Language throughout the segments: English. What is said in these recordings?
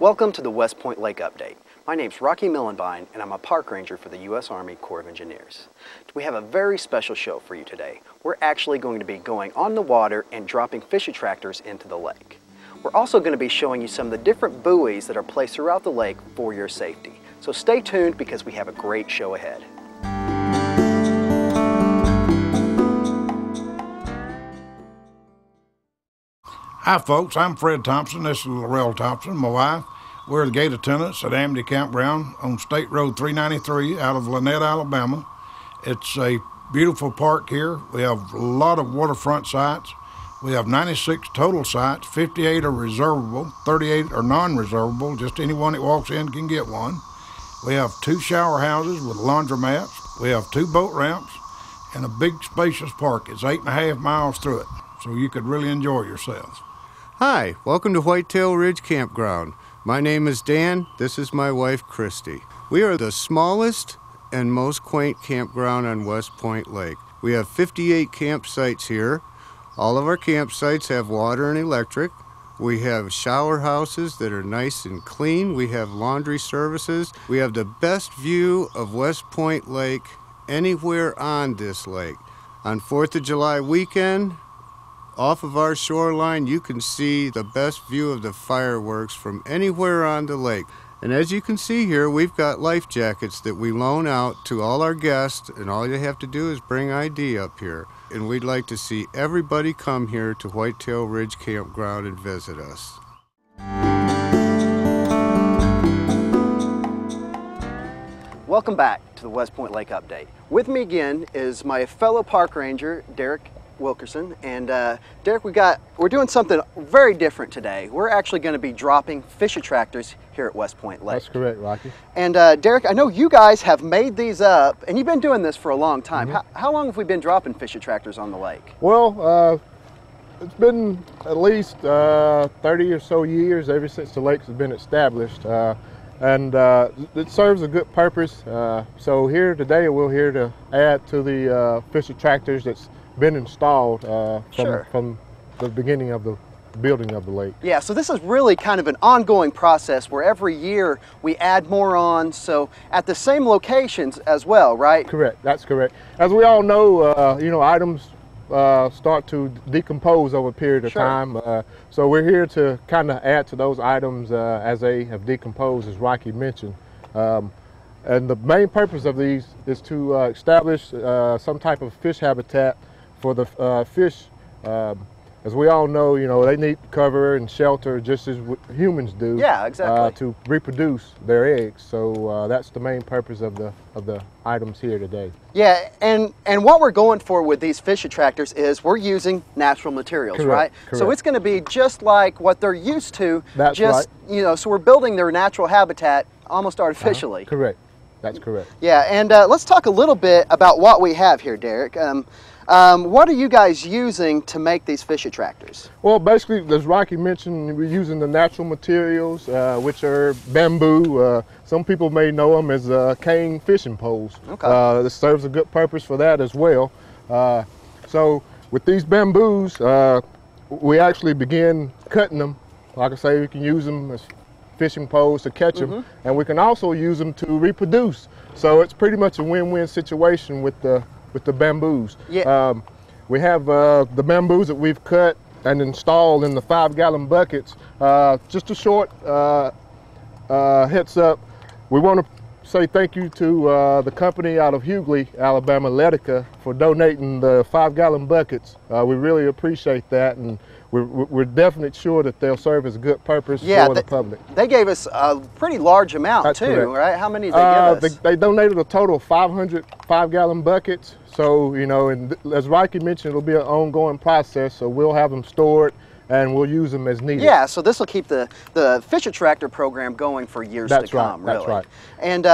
Welcome to the West Point Lake Update. My name's Rocky Millenbein and I'm a park ranger for the U.S. Army Corps of Engineers. We have a very special show for you today. We're actually going to be going on the water and dropping fish attractors into the lake. We're also going to be showing you some of the different buoys that are placed throughout the lake for your safety. So stay tuned because we have a great show ahead. Hi folks, I'm Fred Thompson. This is Laurel Thompson, my wife. We're the gate attendants at Amity Campground on State Road 393 out of Lanett, Alabama. It's a beautiful park here. We have a lot of waterfront sites. We have 96 total sites, 58 are reservable, 38 are non-reservable, just anyone that walks in can get one. We have 2 shower houses with laundromats. We have 2 boat ramps and a big spacious park. It's 8.5 miles through it, so you could really enjoy yourselves. Hi, welcome to Whitetail Ridge Campground. My name is Dan, this is my wife Christy. We are the smallest and most quaint campground on West Point Lake. We have 58 campsites here. All of our campsites have water and electric. We have shower houses that are nice and clean. We have laundry services. We have the best view of West Point Lake anywhere on this lake. On 4th of July weekend, off of our shoreline, you can see the best view of the fireworks from anywhere on the lake. And as you can see here, we've got life jackets that we loan out to all our guests, and all you have to do is bring ID up here. And we'd like to see everybody come here to Whitetail Ridge Campground and visit us. Welcome back to the West Point Lake Update. With me again is my fellow park ranger, Derek Wilkerson. And Derek, we're doing something very different today. We're actually going to be dropping fish attractors here at West Point Lake. That's correct, Rocky. And Derek, I know you guys have made these up, and you've been doing this for a long time. How long have we been dropping fish attractors on the lake? Well, it's been at least 30 or so years ever since the lakes have been established. And it serves a good purpose. So here today, we're here to add to the fish attractors that's been installed from the beginning of the building of the lake. Yeah, so this is really kind of an ongoing process where every year we add more on, so at the same locations as well, right? Correct, that's correct. As we all know, items start to decompose over a period of time. So we're here to kind of add to those items as they have decomposed, as Rocky mentioned. And the main purpose of these is to establish some type of fish habitat for the fish. As we all know, they need cover and shelter just as humans do. Yeah, exactly. To reproduce their eggs. So that's the main purpose of the items here today. Yeah, and what we're going for with these fish attractors is we're using natural materials, right? Correct. So it's going to be just like what they're used to. That's right. So we're building their natural habitat almost artificially. Correct. That's correct. Yeah, and let's talk a little bit about what we have here, Derek. What are you guys using to make these fish attractors? Well, basically, as Rocky mentioned, we're using the natural materials, which are bamboo. Some people may know them as cane fishing poles. Okay. This serves a good purpose for that as well. So with these bamboos, we actually begin cutting them. Like I say, we can use them as fishing poles to catch them, and we can also use them to reproduce. So it's pretty much a win-win situation with the bamboos. Yeah. We have the bamboos that we've cut and installed in the 5-gallon buckets. Just a short heads up, we want to say thank you to the company out of Hughley, Alabama, Letica, for donating the 5-gallon buckets. We really appreciate that, and we're definitely sure that they'll serve as a good purpose for the public. They gave us a pretty large amount. That's too, correct. Right? How many did they give us? They donated a total of 500 5-gallon buckets. So, and as Rocky mentioned, it'll be an ongoing process, so we'll have them stored and we'll use them as needed. Yeah, so this will keep the fish attractor program going for years to come, really. That's right. And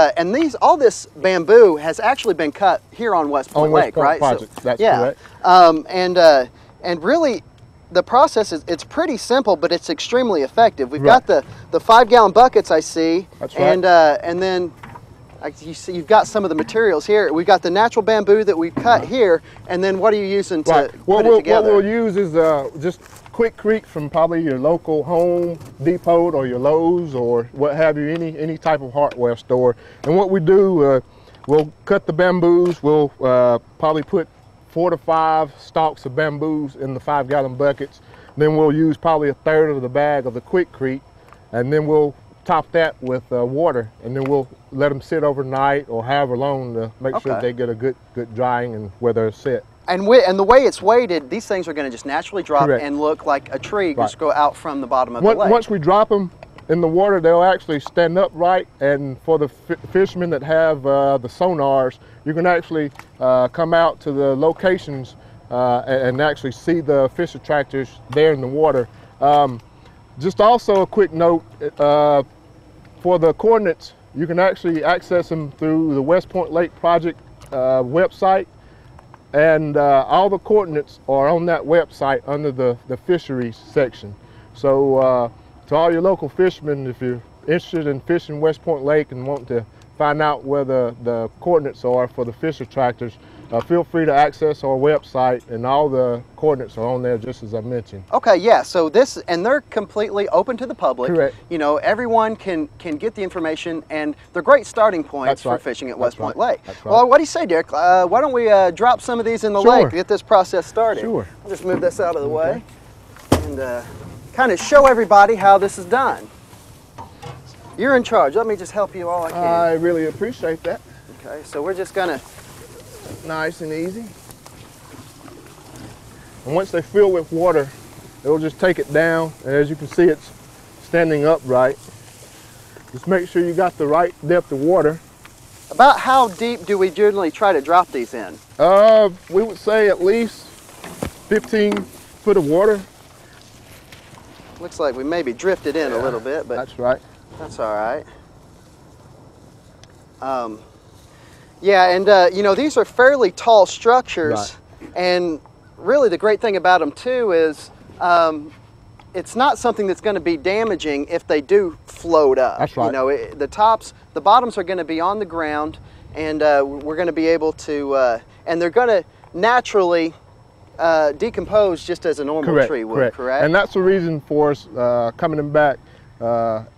all this bamboo has actually been cut here on West Point Lake, right? Project. That's correct. And really, the process it's pretty simple, but it's extremely effective. We've got the 5-gallon buckets, I see. That's right. And then you see, you've got some of the materials here. We've got the natural bamboo that we've cut here, and then what are you using to put it together? What we'll use is just Quick Creek from probably your local Home Depot or your Lowe's or what have you, any type of hardware store. And what we do, we'll cut the bamboos. We'll probably put 4 to 5 stalks of bamboos in the 5-gallon buckets. Then we'll use probably 1/3 of the bag of the Quick Creek, and then we'll top that with water, and then we'll let them sit overnight or however long to make sure they get a good drying and where they're set. And the way it's weighted, these things are going to just naturally drop Correct. and look like a tree just go out from the bottom of the lake. Once we drop them in the water, they'll actually stand upright, and for the fishermen that have the sonars, you can actually come out to the locations and actually see the fish attractors there in the water. Just also a quick note, for the coordinates, you can actually access them through the West Point Lake Project website, and all the coordinates are on that website under the fisheries section. So to all your local fishermen, if you're interested in fishing West Point Lake and want to find out where the coordinates are for the fish attractors, feel free to access our website, and all the coordinates are on there just as I mentioned. Okay, yeah, so and they're completely open to the public. Correct. You know, everyone can get the information, and they're great starting points for fishing at West Point Lake. Well, what do you say, Derek? Why don't we drop some of these in the lake to get this process started? Sure. I'll just move this out of the way and kind of show everybody how this is done. You're in charge. Let me just help you all I can. I really appreciate that. Okay, so we're just gonna... Nice and easy. And once they fill with water, it'll just take it down, and as you can see, it's standing upright. Just make sure you got the right depth of water. About how deep do we generally try to drop these in? We would say at least 15 foot of water. Looks like we maybe drifted in a little bit, but that's right. That's all right. Yeah, and you know, these are fairly tall structures, and really the great thing about them too is it's not something that's going to be damaging if they do float up. That's right. You know, the bottoms are going to be on the ground, and we're going to be able to, and they're going to naturally decompose just as a normal tree would, correct? And that's the reason for us coming them back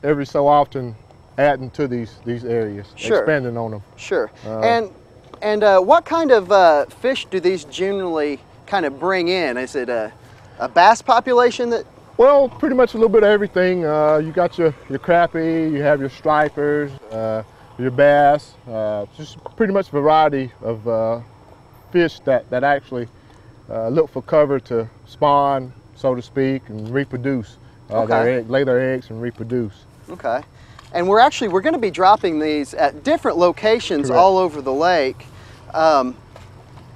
every so often, adding to these areas, expanding on them. Sure. And what kind of fish do these generally kind of bring in? Is it a bass population that? Well, pretty much a little bit of everything. You got your crappie, you have your stripers, your bass, just pretty much a variety of fish that actually look for cover to spawn, so to speak, and reproduce. Lay their eggs and reproduce. Okay. And we're going to be dropping these at different locations all over the lake. How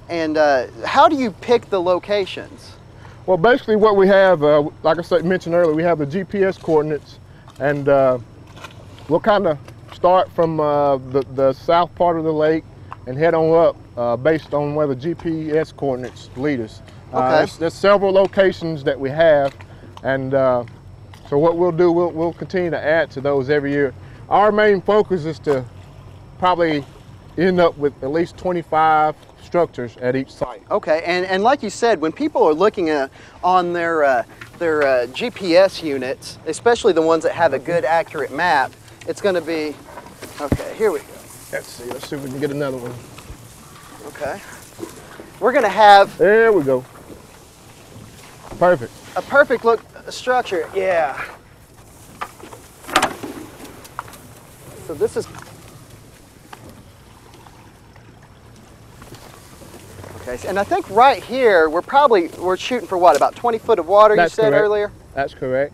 do you pick the locations? Well, basically what we have, like I mentioned earlier, we have the GPS coordinates, and we'll kind of start from the south part of the lake and head on up based on where the GPS coordinates lead us. There's several locations that we have, and so what we'll do, we'll continue to add to those every year. Our main focus is to probably end up with at least 25 structures at each site. Okay, and like you said, when people are looking on their GPS units, especially the ones that have a good accurate map, it's going to be, okay, here we go. Let's see if we can get another one. Okay. We're going to have... There we go. Perfect. A perfect look structure, yeah. So this is... Okay, and I think right here, we're shooting for what, about 20 foot of water, you said earlier? That's correct.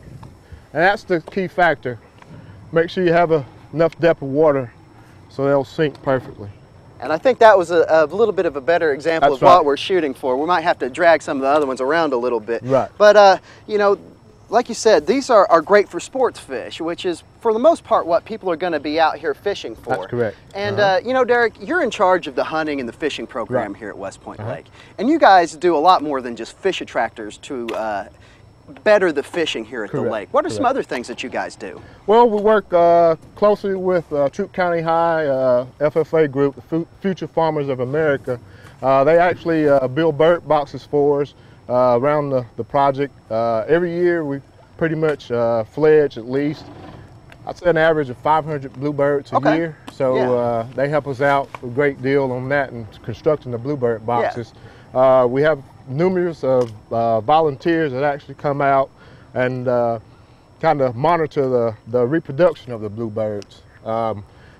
And that's the key factor. Make sure you have enough depth of water so they'll sink perfectly. And I think that was a little bit of a better example of what we're shooting for. We might have to drag some of the other ones around a little bit. Right. But, you know, like you said, these are great for sports fish, which is, for the most part, what people are going to be out here fishing for. That's correct. And, you know, Derek, you're in charge of the hunting and the fishing program here at West Point Lake. And you guys do a lot more than just fish attractors to better the fishing here at the lake. What are some other things that you guys do? Well, we work closely with Troup County High FFA group, the Future Farmers of America. They actually build bird boxes for us. around the project. Every year we pretty much fledge at least, I'd say an average of 500 bluebirds a year. So they help us out a great deal on that and constructing the bluebird boxes. We have numerous of volunteers that actually come out and kind of monitor the reproduction of the bluebirds.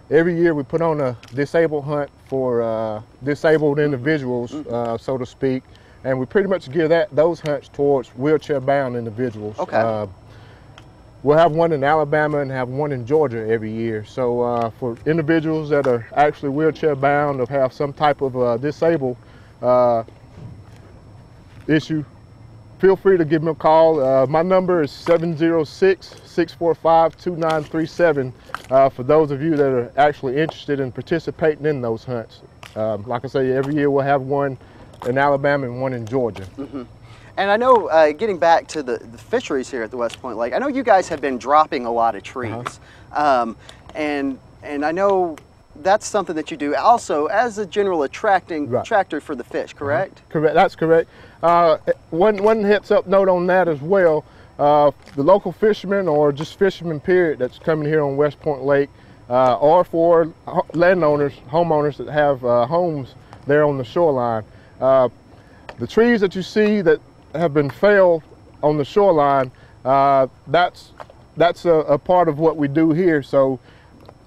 Every year we put on a disabled hunt for disabled individuals, so to speak, and we pretty much gear those hunts towards wheelchair-bound individuals. We'll have one in Alabama and have one in Georgia every year. So for individuals that are actually wheelchair-bound or have some type of disabled issue, feel free to give me a call. My number is 706-645-2937 for those of you that are actually interested in participating in those hunts. Like I say, every year we'll have one in Alabama and one in Georgia. And I know, getting back to the fisheries here at the West Point Lake, I know you guys have been dropping a lot of trees. And I know that's something that you do also as a general attractor for the fish, correct? Correct, that's correct. One heads up note on that as well, the local fishermen or just fishermen period that's coming here on West Point Lake, or for landowners, homeowners that have homes there on the shoreline. The trees that you see that have been felled on the shoreline, that's a part of what we do here. So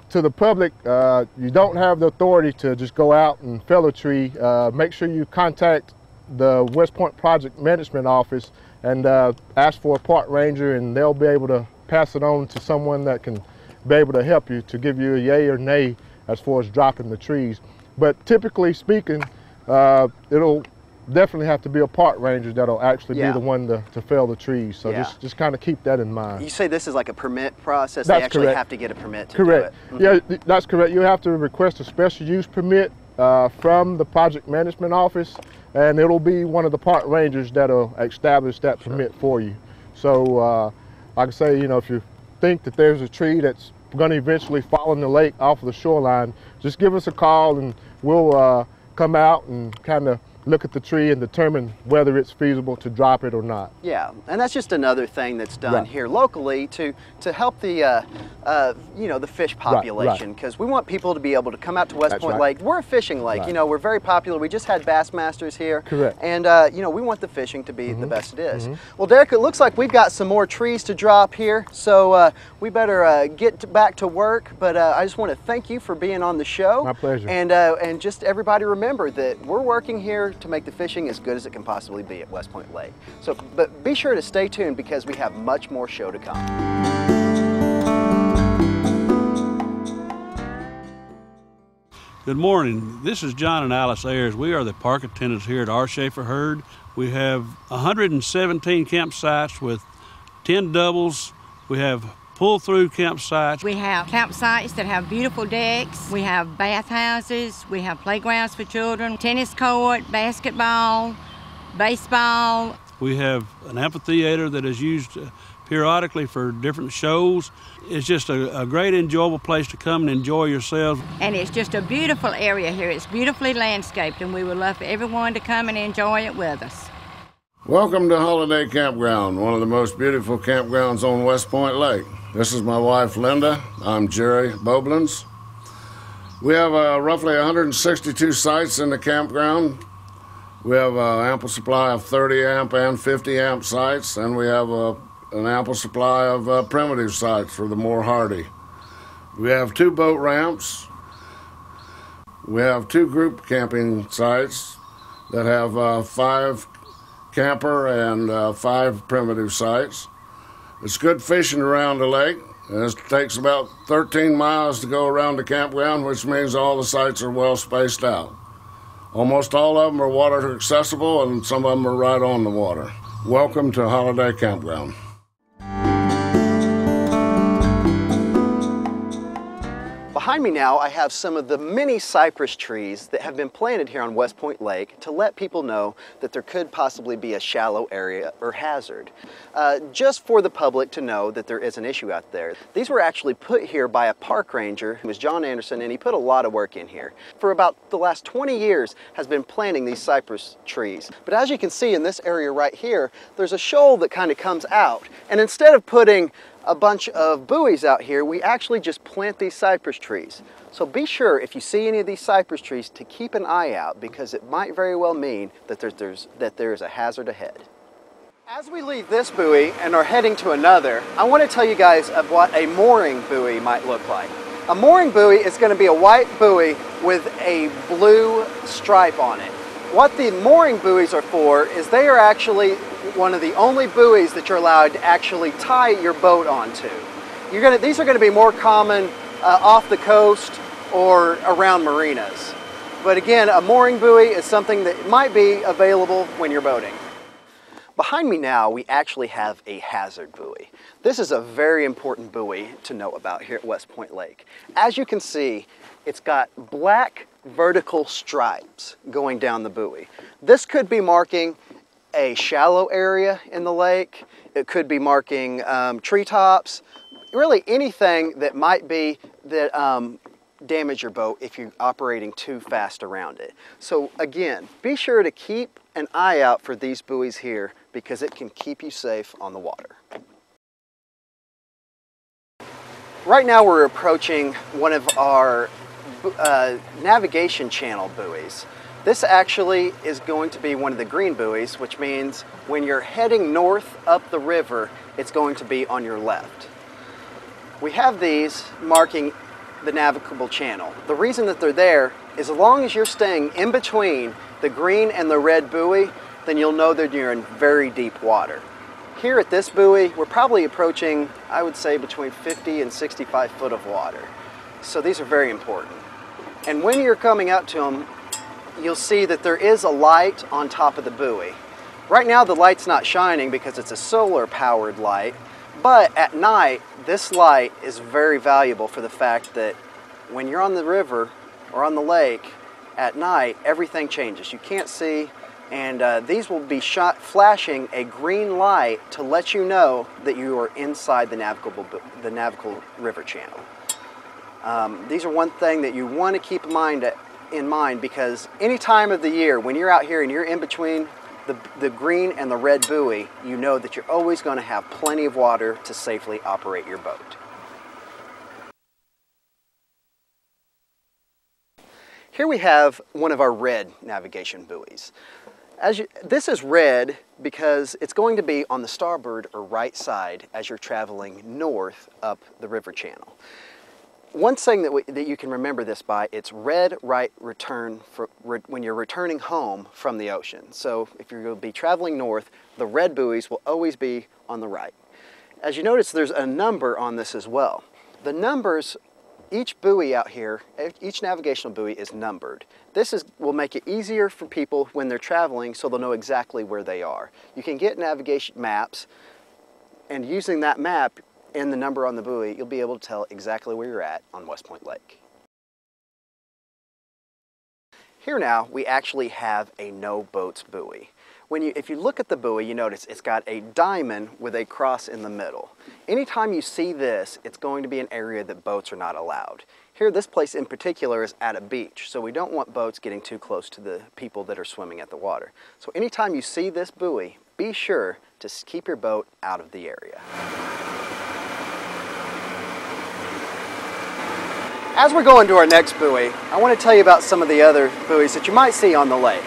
to the public, you don't have the authority to just go out and fell a tree. Make sure you contact the West Point Project Management Office and ask for a park ranger, and they'll be able to pass it on to someone that can be able to help you to give you a yay or nay as far as dropping the trees. But typically speaking, it'll definitely have to be a park ranger that'll actually be the one to fell the trees. So just kind of keep that in mind. You say this is like a permit process? That's they actually correct. have to get a permit to correct. do it? Yeah, that's correct. You have to request a special use permit from the project management office, and it'll be one of the park rangers that'll establish that permit for you. So like I say, you know, if you think that there's a tree that's going to eventually fall in the lake off of the shoreline, just give us a call and we'll come out and kind of look at the tree and determine whether it's feasible to drop it or not. Yeah, and that's just another thing that's done here locally to help the you know, the fish population, because we want people to be able to come out to West Point Lake. We're a fishing lake, you know, we're very popular. We just had Bassmasters here. Correct. And you know, we want the fishing to be the best it is. Well, Derek, it looks like we've got some more trees to drop here, so we better get back to work. But I just want to thank you for being on the show. My pleasure. And just everybody remember that we're working here to make the fishing as good as it can possibly be at West Point Lake. So, but be sure to stay tuned because we have much more show to come. Good morning. This is John and Alice Ayers. We are the park attendants here at R. Schaefer Herd. We have 117 campsites with 10 doubles. We have pull-through campsites. We have campsites that have beautiful decks. We have bathhouses. We have playgrounds for children, tennis court, basketball, baseball. We have an amphitheater that is used periodically for different shows. It's just a great, enjoyable place to come and enjoy yourselves. And it's just a beautiful area here. It's beautifully landscaped, and we would love for everyone to come and enjoy it with us. Welcome to Holiday Campground, one of the most beautiful campgrounds on West Point Lake. This is my wife, Linda. I'm Jerry Boblins. We have roughly 162 sites in the campground. We have an ample supply of 30 amp and 50 amp sites, and we have an ample supply of primitive sites for the more hardy. We have 2 boat ramps. We have 2 group camping sites that have 5 camper and 5 primitive sites. It's good fishing around the lake. It takes about 13 miles to go around the campground, which means all the sites are well spaced out. Almost all of them are water accessible, and some of them are right on the water. Welcome to Holiday Campground. Well, Behind me now, I have some of the many cypress trees that have been planted here on West Point Lake to let people know that there could possibly be a shallow area or hazard. Just for the public to know that there is an issue out there. These were actually put here by a park ranger, who was John Anderson, and he put a lot of work in here. For about the last 20 years has been planting these cypress trees. But as you can see in this area right here, there's a shoal that kind of comes out. And instead of putting a bunch of buoys out here, we actually just plant these cypress trees. So be sure, if you see any of these cypress trees, to keep an eye out, because it might very well mean that there's a hazard ahead. As we leave this buoy and are heading to another, I want to tell you guys of what a mooring buoy might look like. A mooring buoy is going to be a white buoy with a blue stripe on it. What the mooring buoys are for is they are actually one of the only buoys that you're allowed to actually tie your boat onto. These are going to be more common off the coast or around marinas. But again, a mooring buoy is something that might be available when you're boating. Behind me now, we actually have a hazard buoy. This is a very important buoy to know about here at West Point Lake. As you can see, it's got black vertical stripes going down the buoy. This could be marking a shallow area in the lake. It could be marking treetops, really anything that might be that damage your boat if you're operating too fast around it. So again, be sure to keep an eye out for these buoys here, because it can keep you safe on the water. Right now we're approaching one of our navigation channel buoys. This actually is going to be one of the green buoys, which means when you're heading north up the river, it's going to be on your left. We have these marking the navigable channel. The reason that they're there is, as long as you're staying in between the green and the red buoy, then you'll know that you're in very deep water. Here at this buoy, we're probably approaching, I would say, between 50 and 65 foot of water. So these are very important. And when you're coming out to them, you'll see that there is a light on top of the buoy. Right now the light's not shining because it's a solar powered light, but at night this light is very valuable for the fact that when you're on the river or on the lake at night, everything changes. You can't see, and these will be flashing a green light to let you know that you are inside the navigable river channel. These are one thing that you want to keep in mind, because any time of the year when you're out here and you're in between the green and the red buoy, you know that you're always going to have plenty of water to safely operate your boat. Here we have one of our red navigation buoys. This is red because it's going to be on the starboard or right side as you're traveling north up the river channel. One thing that you can remember this by, it's red right return when you're returning home from the ocean. So if you're going to be traveling north, the red buoys will always be on the right. As you notice, there's a number on this as well. The numbers, each buoy out here, each navigational buoy is numbered. This will make it easier for people when they're traveling, so they'll know exactly where they are. You can get navigation maps, and using that map and the number on the buoy, you'll be able to tell exactly where you're at on West Point Lake. Here now, we actually have a no boats buoy. If you look at the buoy, you notice it's got a diamond with a cross in the middle. Anytime you see this, it's going to be an area that boats are not allowed. Here, this place in particular is at a beach, so we don't want boats getting too close to the people that are swimming at the water. So anytime you see this buoy, be sure to keep your boat out of the area. As we're going to our next buoy, I want to tell you about some of the other buoys that you might see on the lake.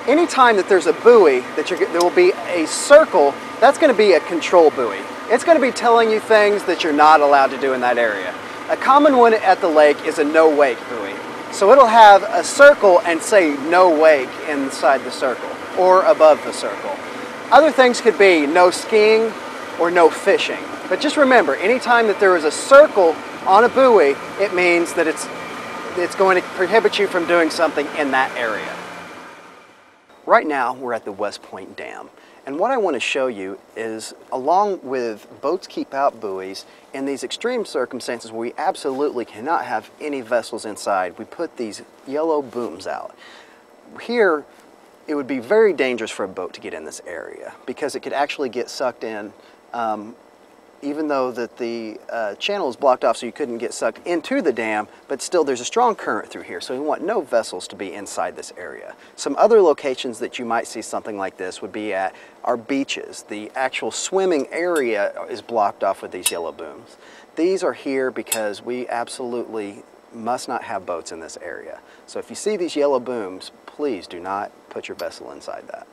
Anytime that there's a buoy, there will be a circle, that's going to be a control buoy. It's going to be telling you things that you're not allowed to do in that area. A common one at the lake is a no wake buoy. So it'll have a circle and say no wake inside the circle or above the circle. Other things could be no skiing or no fishing. But just remember, anytime that there is a circle on a buoy, it means that it's going to prohibit you from doing something in that area. Right now we're at the West Point Dam, and what I want to show you is, along with boats keep out buoys, in these extreme circumstances where we absolutely cannot have any vessels inside, we put these yellow booms out. Here it would be very dangerous for a boat to get in this area because it could actually get sucked in, even though that the channel is blocked off so you couldn't get sucked into the dam, but still there's a strong current through here, so we want no vessels to be inside this area. Some other locations that you might see something like this would be at our beaches. The actual swimming area is blocked off with these yellow booms. These are here because we absolutely must not have boats in this area. So if you see these yellow booms, please do not put your vessel inside that.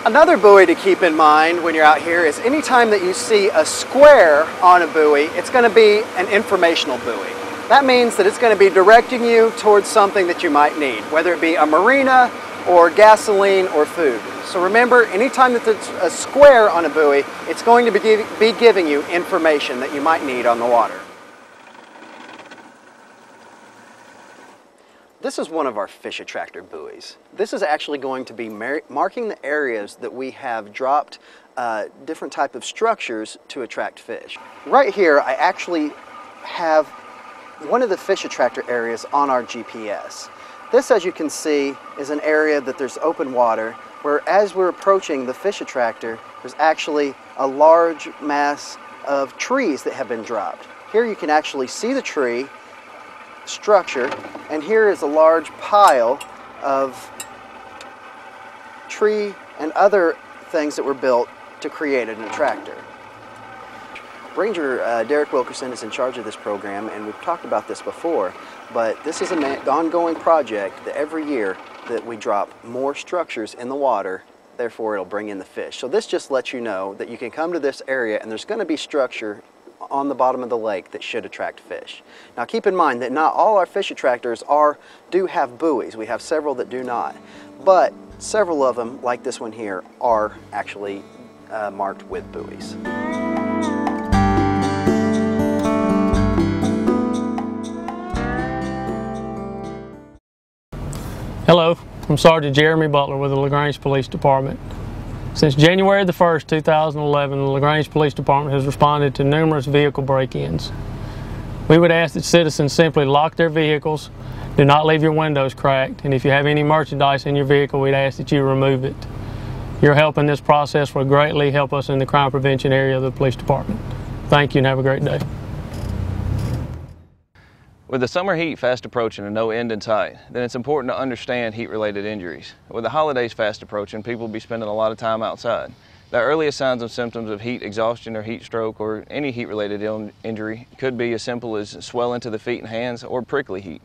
Another buoy to keep in mind when you're out here is anytime that you see a square on a buoy, it's going to be an informational buoy. That means that it's going to be directing you towards something that you might need, whether it be a marina or gasoline or food. So remember, anytime that there's a square on a buoy, it's going to be giving you information that you might need on the water. This is one of our fish attractor buoys. This is actually going to be marking the areas that we have dropped different type of structures to attract fish. Right here, I actually have one of the fish attractor areas on our GPS. This, as you can see, is an area that there's open water, where as we're approaching the fish attractor, there's actually a large mass of trees that have been dropped. Here you can actually see the tree structure, and here is a large pile of tree and other things that were built to create an attractor. Ranger Derek Wilkerson is in charge of this program, and we've talked about this before, but this is an ongoing project that every year that we drop more structures in the water, therefore it'll bring in the fish. So this just lets you know that you can come to this area and there's going to be structure on the bottom of the lake that should attract fish. Now keep in mind that not all our fish attractors do have buoys. We have several that do not, but several of them, like this one here, are actually marked with buoys. Hello, I'm Sergeant Jeremy Butler with the LaGrange Police Department. Since January the 1st, 2011, the LaGrange Police Department has responded to numerous vehicle break-ins. We would ask that citizens simply lock their vehicles, do not leave your windows cracked, and if you have any merchandise in your vehicle, we'd ask that you remove it. Your help in this process will greatly help us in the crime prevention area of the police department. Thank you and have a great day. With the summer heat fast approaching and no end in sight, then it's important to understand heat-related injuries. With the holidays fast approaching, people will be spending a lot of time outside. The earliest signs and symptoms of heat exhaustion or heat stroke or any heat-related injury could be as simple as swelling to the feet and hands or prickly heat.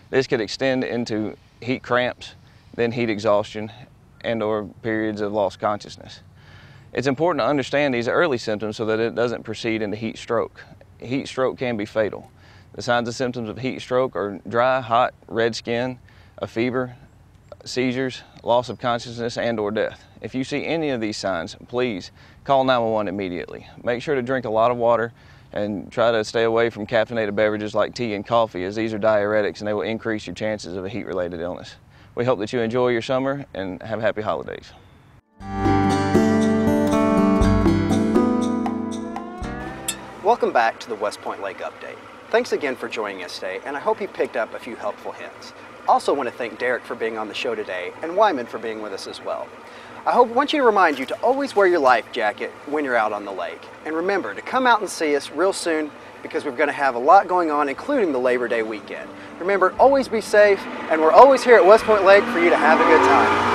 This could extend into heat cramps, then heat exhaustion, and or periods of lost consciousness. It's important to understand these early symptoms so that it doesn't proceed into heat stroke. Heat stroke can be fatal. The signs and symptoms of heat stroke are dry, hot, red skin, a fever, seizures, loss of consciousness, and or death. If you see any of these signs, please call 911 immediately. Make sure to drink a lot of water and try to stay away from caffeinated beverages like tea and coffee, as these are diuretics and they will increase your chances of a heat-related illness. We hope that you enjoy your summer and have happy holidays. Welcome back to the West Point Lake Update. Thanks again for joining us today, and I hope you picked up a few helpful hints. Also want to thank Derek for being on the show today, and Wyman for being with us as well. I want you to remind you to always wear your life jacket when you're out on the lake. And remember to come out and see us real soon, because we're going to have a lot going on, including the Labor Day weekend. Remember, always be safe, and we're always here at West Point Lake for you to have a good time.